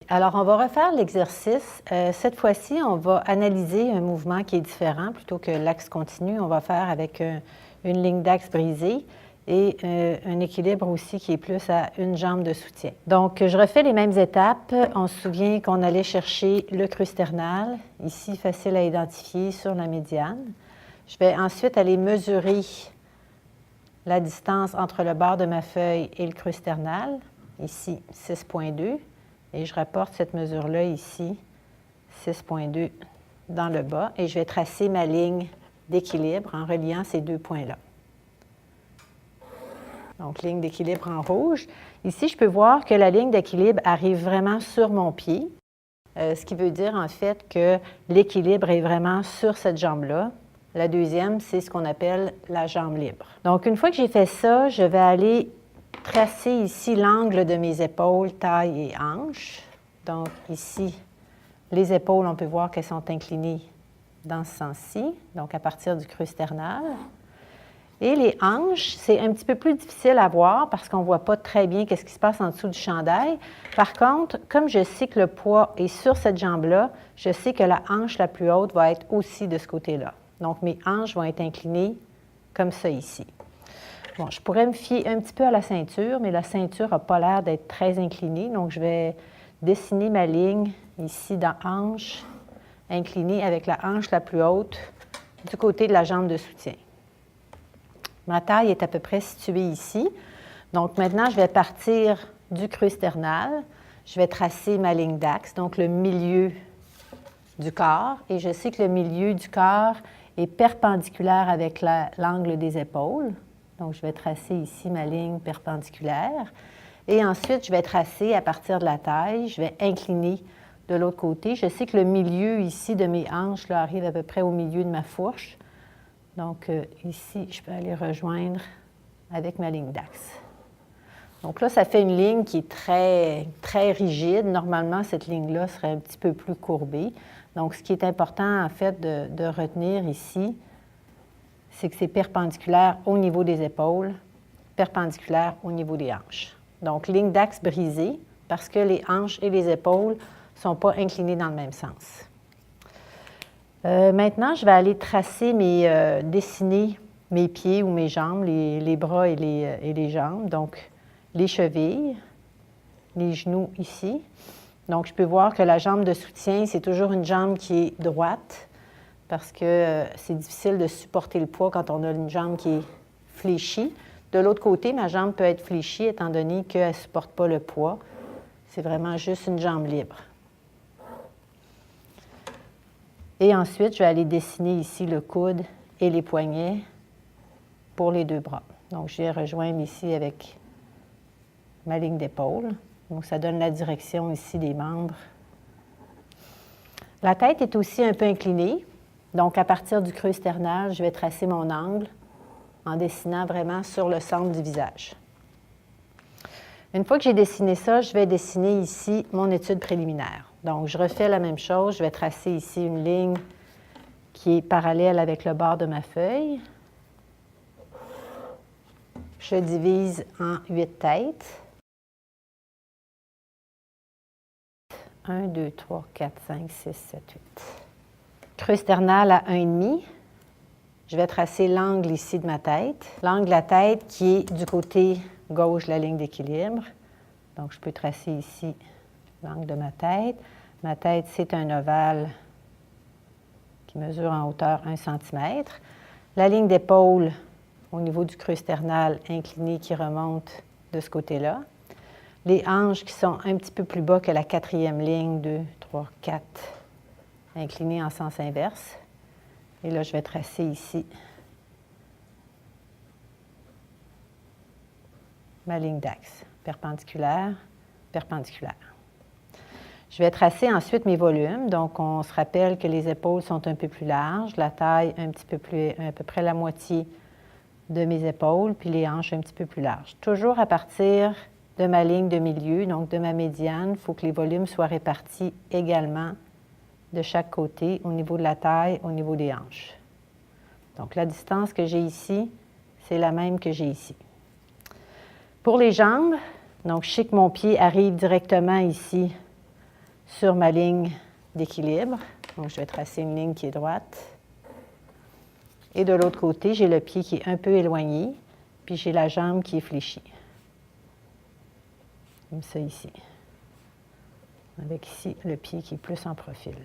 Alors, on va refaire l'exercice. Cette fois-ci, on va analyser un mouvement qui est différent. Plutôt que l'axe continu, on va faire avec une ligne d'axe brisée et un équilibre aussi qui est plus à une jambe de soutien. Donc, je refais les mêmes étapes. On se souvient qu'on allait chercher le creux sternal, ici facile à identifier sur la médiane. Je vais ensuite aller mesurer la distance entre le bord de ma feuille et le creux sternal, ici 6,2. Et je rapporte cette mesure-là ici, 6,2 dans le bas, et je vais tracer ma ligne d'équilibre en reliant ces deux points-là. Donc, ligne d'équilibre en rouge. Ici, je peux voir que la ligne d'équilibre arrive vraiment sur mon pied, ce qui veut dire en fait que l'équilibre est vraiment sur cette jambe-là. La deuxième, c'est ce qu'on appelle la jambe libre. Donc, une fois que j'ai fait ça, je vais aller tracer ici l'angle de mes épaules, taille et hanches. Donc, ici, les épaules, on peut voir qu'elles sont inclinées dans ce sens-ci, donc à partir du creux sternal. Et les hanches, c'est un petit peu plus difficile à voir parce qu'on ne voit pas très bien ce qui se passe en dessous du chandail. Par contre, comme je sais que le poids est sur cette jambe-là, je sais que la hanche la plus haute va être aussi de ce côté-là. Donc, mes hanches vont être inclinées comme ça ici. Bon, je pourrais me fier un petit peu à la ceinture, mais la ceinture n'a pas l'air d'être très inclinée. Donc, je vais dessiner ma ligne ici dans hanche, inclinée avec la hanche la plus haute du côté de la jambe de soutien. Ma taille est à peu près située ici. Donc, maintenant, je vais partir du creux sternal. Je vais tracer ma ligne d'axe, donc le milieu du corps. Et je sais que le milieu du corps est perpendiculaire avec l'angle des épaules. Donc, je vais tracer ici ma ligne perpendiculaire. Et ensuite, je vais tracer à partir de la taille. Je vais incliner de l'autre côté. Je sais que le milieu ici de mes hanches là, arrive à peu près au milieu de ma fourche. Donc, ici, je peux aller rejoindre avec ma ligne d'axe. Donc là, ça fait une ligne qui est très, très rigide. Normalement, cette ligne-là serait un petit peu plus courbée. Donc, ce qui est important, en fait, de retenir ici, c'est que c'est perpendiculaire au niveau des épaules, perpendiculaire au niveau des hanches. Donc, ligne d'axe brisée parce que les hanches et les épaules ne sont pas inclinées dans le même sens. Maintenant, je vais aller tracer dessiner mes pieds ou mes jambes, les bras et les jambes. Donc, les chevilles, les genoux ici. Donc, je peux voir que la jambe de soutien, c'est toujours une jambe qui est droite parce que c'est difficile de supporter le poids quand on a une jambe qui est fléchie. De l'autre côté, ma jambe peut être fléchie étant donné qu'elle ne supporte pas le poids. C'est vraiment juste une jambe libre. Et ensuite, je vais aller dessiner ici le coude et les poignets pour les deux bras. Donc, je vais rejoindre ici avec ma ligne d'épaule. Donc, ça donne la direction ici des membres. La tête est aussi un peu inclinée. Donc, à partir du creux sternal, je vais tracer mon angle en dessinant vraiment sur le centre du visage. Une fois que j'ai dessiné ça, je vais dessiner ici mon étude préliminaire. Donc, je refais la même chose. Je vais tracer ici une ligne qui est parallèle avec le bord de ma feuille. Je divise en 8 têtes. 1, 2, 3, 4, 5, 6, 7, 8. Creux sternal à 1,5. Je vais tracer l'angle ici de ma tête. L'angle de la tête qui est du côté gauche de la ligne d'équilibre. Donc, je peux tracer ici l'angle de ma tête. Ma tête, c'est un ovale qui mesure en hauteur 1 cm. La ligne d'épaule au niveau du creux sternal incliné qui remonte de ce côté-là. Les hanches qui sont un petit peu plus bas que la quatrième ligne, 2, 3, 4, inclinées en sens inverse. Et là, je vais tracer ici ma ligne d'axe, perpendiculaire, perpendiculaire. Je vais tracer ensuite mes volumes. Donc, on se rappelle que les épaules sont un peu plus larges, la taille un petit peu plus, à peu près la moitié de mes épaules, puis les hanches un petit peu plus larges. Toujours à partir de ma ligne de milieu, donc de ma médiane, il faut que les volumes soient répartis également de chaque côté, au niveau de la taille, au niveau des hanches. Donc, la distance que j'ai ici, c'est la même que j'ai ici. Pour les jambes, donc je sais que mon pied arrive directement ici sur ma ligne d'équilibre. Donc, je vais tracer une ligne qui est droite. Et de l'autre côté, j'ai le pied qui est un peu éloigné, puis j'ai la jambe qui est fléchie. Comme ça ici. Avec ici le pied qui est plus en profil.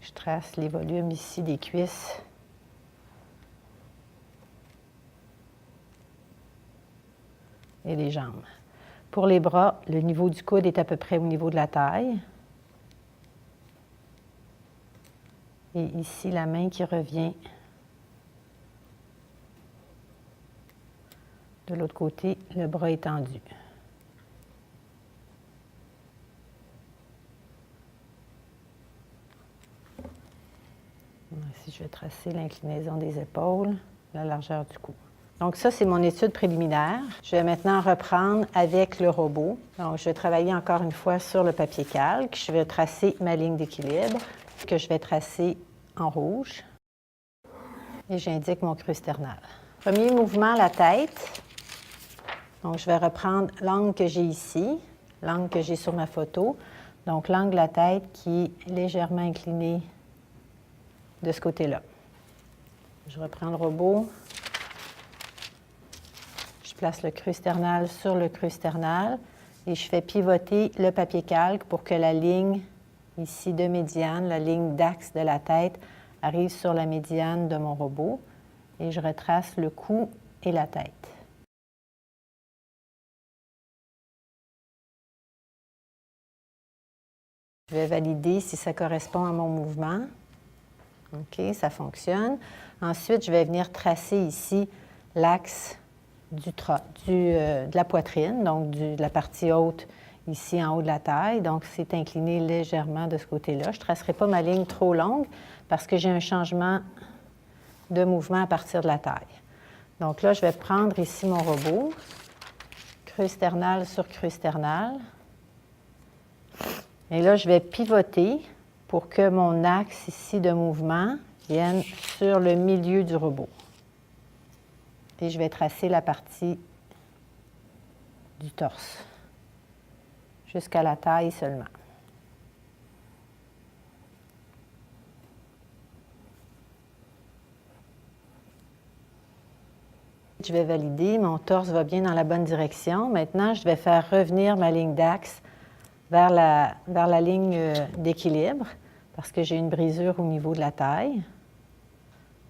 Je trace les volumes ici des cuisses. Et les jambes. Pour les bras, le niveau du coude est à peu près au niveau de la taille. Et ici, la main qui revient. De l'autre côté, le bras est tendu. Ici, je vais tracer l'inclinaison des épaules, la largeur du cou. Donc ça, c'est mon étude préliminaire. Je vais maintenant reprendre avec le robot. Donc, je vais travailler encore une fois sur le papier calque. Je vais tracer ma ligne d'équilibre que je vais tracer en rouge. Et j'indique mon creux sternal. Premier mouvement, la tête. Donc, je vais reprendre l'angle que j'ai ici, l'angle que j'ai sur ma photo. Donc, l'angle de la tête qui est légèrement incliné de ce côté-là. Je reprends le robot. Je place le creux sternal sur le creux sternal et je fais pivoter le papier calque pour que la ligne ici de médiane, la ligne d'axe de la tête, arrive sur la médiane de mon robot et je retrace le cou et la tête. Je vais valider si ça correspond à mon mouvement. OK, ça fonctionne. Ensuite, je vais venir tracer ici l'axe de la poitrine, donc de la partie haute ici en haut de la taille. Donc, c'est incliné légèrement de ce côté-là. Je ne tracerai pas ma ligne trop longue parce que j'ai un changement de mouvement à partir de la taille. Donc là, je vais prendre ici mon robot, creux sternal sur creux sternal. Et là, je vais pivoter pour que mon axe ici de mouvement vienne sur le milieu du robot. Et je vais tracer la partie du torse jusqu'à la taille seulement. Je vais valider, mon torse va bien dans la bonne direction. Maintenant, je vais faire revenir ma ligne d'axe vers la ligne d'équilibre parce que j'ai une brisure au niveau de la taille.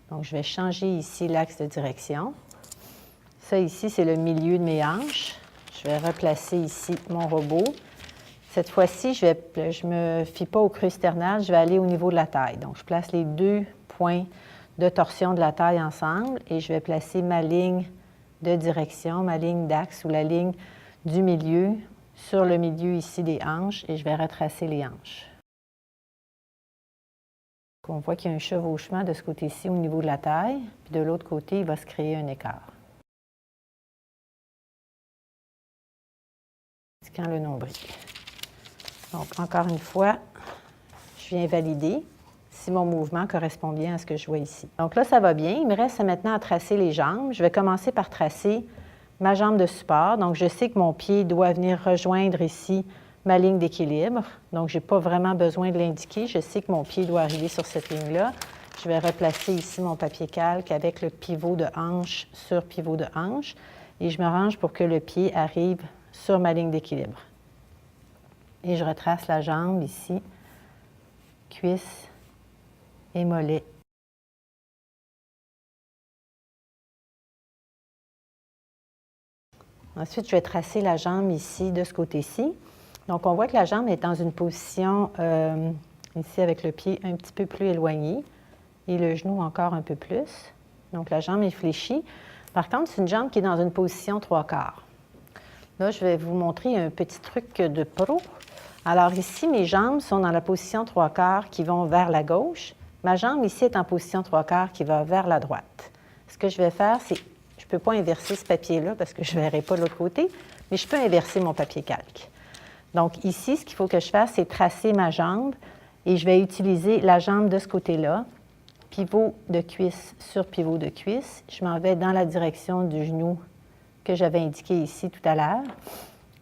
Donc, je vais changer ici l'axe de direction. Ça ici, c'est le milieu de mes hanches. Je vais replacer ici mon robot. Cette fois-ci, je ne me fie pas au creux sternal, je vais aller au niveau de la taille. Donc, je place les deux points de torsion de la taille ensemble et je vais placer ma ligne de direction, ma ligne d'axe ou la ligne du milieu sur le milieu ici des hanches et je vais retracer les hanches. On voit qu'il y a un chevauchement de ce côté-ci au niveau de la taille, puis de l'autre côté, il va se créer un écart. Indiquant le nombril. Donc, encore une fois, je viens valider si mon mouvement correspond bien à ce que je vois ici. Donc là, ça va bien. Il me reste maintenant à tracer les jambes. Je vais commencer par tracer ma jambe de support. Donc, je sais que mon pied doit venir rejoindre ici ma ligne d'équilibre. Donc, je n'ai pas vraiment besoin de l'indiquer. Je sais que mon pied doit arriver sur cette ligne-là. Je vais replacer ici mon papier calque avec le pivot de hanche sur pivot de hanche. Et je me range pour que le pied arrive sur ma ligne d'équilibre. Et je retrace la jambe ici, cuisse et mollet. Ensuite, je vais tracer la jambe ici, de ce côté-ci. Donc, on voit que la jambe est dans une position ici avec le pied un petit peu plus éloigné et le genou encore un peu plus. Donc, la jambe est fléchie. Par contre, c'est une jambe qui est dans une position 3/4. Là, je vais vous montrer un petit truc de pro. Alors ici, mes jambes sont dans la position 3/4 qui vont vers la gauche. Ma jambe ici est en position 3/4 qui va vers la droite. Ce que je vais faire, c'est, je ne peux pas inverser ce papier-là parce que je ne verrai pas de l'autre côté, mais je peux inverser mon papier calque. Donc ici, ce qu'il faut que je fasse, c'est tracer ma jambe et je vais utiliser la jambe de ce côté-là, pivot de cuisse sur pivot de cuisse. Je m'en vais dans la direction du genou que j'avais indiqué ici tout à l'heure.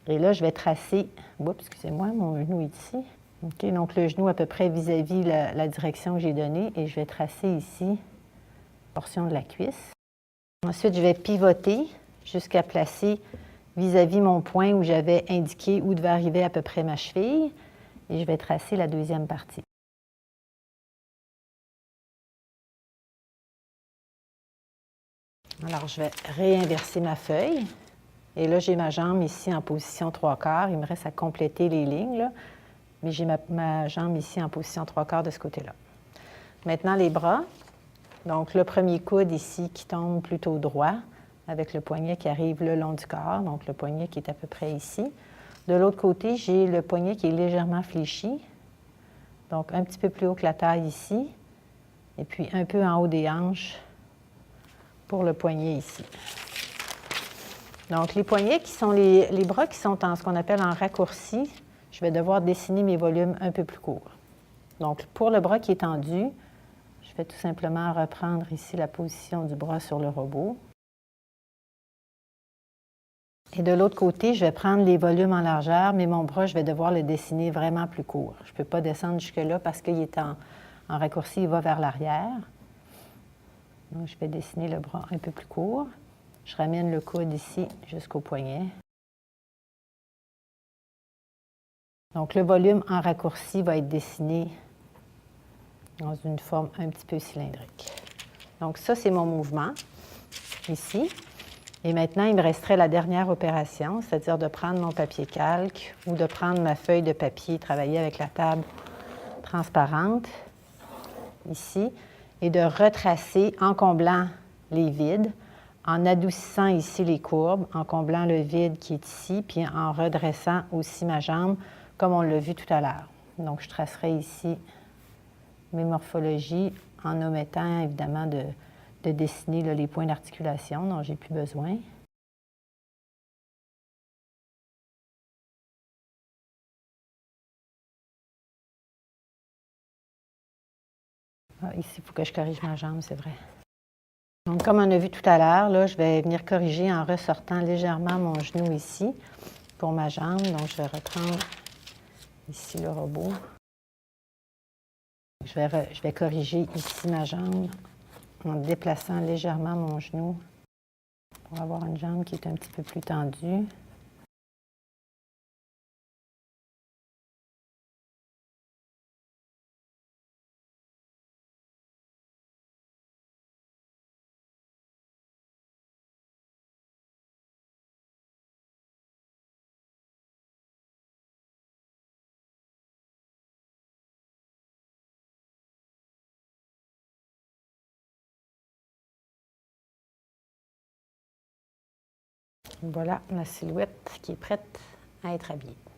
Et là, je vais tracer, oups, excusez-moi, mon genou est ici. OK, donc le genou à peu près vis-à-vis la direction que j'ai donnée et je vais tracer ici la portion de la cuisse. Ensuite, je vais pivoter jusqu'à placer vis-à-vis mon point où j'avais indiqué où devait arriver à peu près ma cheville et je vais tracer la deuxième partie. Alors, je vais réinverser ma feuille. Et là, j'ai ma jambe ici en position 3/4. Il me reste à compléter les lignes, là. Mais j'ai ma jambe ici en position 3/4 de ce côté-là. Maintenant, les bras. Donc, le premier coude ici qui tombe plutôt droit, avec le poignet qui arrive le long du corps, donc le poignet qui est à peu près ici. De l'autre côté, j'ai le poignet qui est légèrement fléchi, donc un petit peu plus haut que la taille ici, et puis un peu en haut des hanches pour le poignet ici. Donc, les poignets qui sont les bras qui sont en ce qu'on appelle en raccourci, je vais devoir dessiner mes volumes un peu plus courts. Donc, pour le bras qui est tendu, je vais tout simplement reprendre ici la position du bras sur le robot. Et de l'autre côté, je vais prendre les volumes en largeur, mais mon bras, je vais devoir le dessiner vraiment plus court. Je ne peux pas descendre jusque-là parce qu'il est en raccourci, il va vers l'arrière. Donc, je vais dessiner le bras un peu plus court. Je ramène le coude ici jusqu'au poignet. Donc, le volume en raccourci va être dessiné dans une forme un petit peu cylindrique. Donc, ça, c'est mon mouvement ici. Et maintenant, il me resterait la dernière opération, c'est-à-dire de prendre mon papier calque ou de prendre ma feuille de papier, travailler avec la table transparente, ici, et de retracer en comblant les vides, en adoucissant ici les courbes, en comblant le vide qui est ici, puis en redressant aussi ma jambe, comme on l'a vu tout à l'heure. Donc, je tracerai ici mes morphologies en omettant évidemment de dessiner là, les points d'articulation dont j'ai plus besoin. Ah, ici, il faut que je corrige ma jambe, c'est vrai. Donc, comme on a vu tout à l'heure, là, je vais venir corriger en ressortant légèrement mon genou ici pour ma jambe. Donc, je vais reprendre ici le robot. Je vais corriger ici ma jambe en déplaçant légèrement mon genou pour avoir une jambe qui est un petit peu plus tendue. Voilà la silhouette qui est prête à être habillée.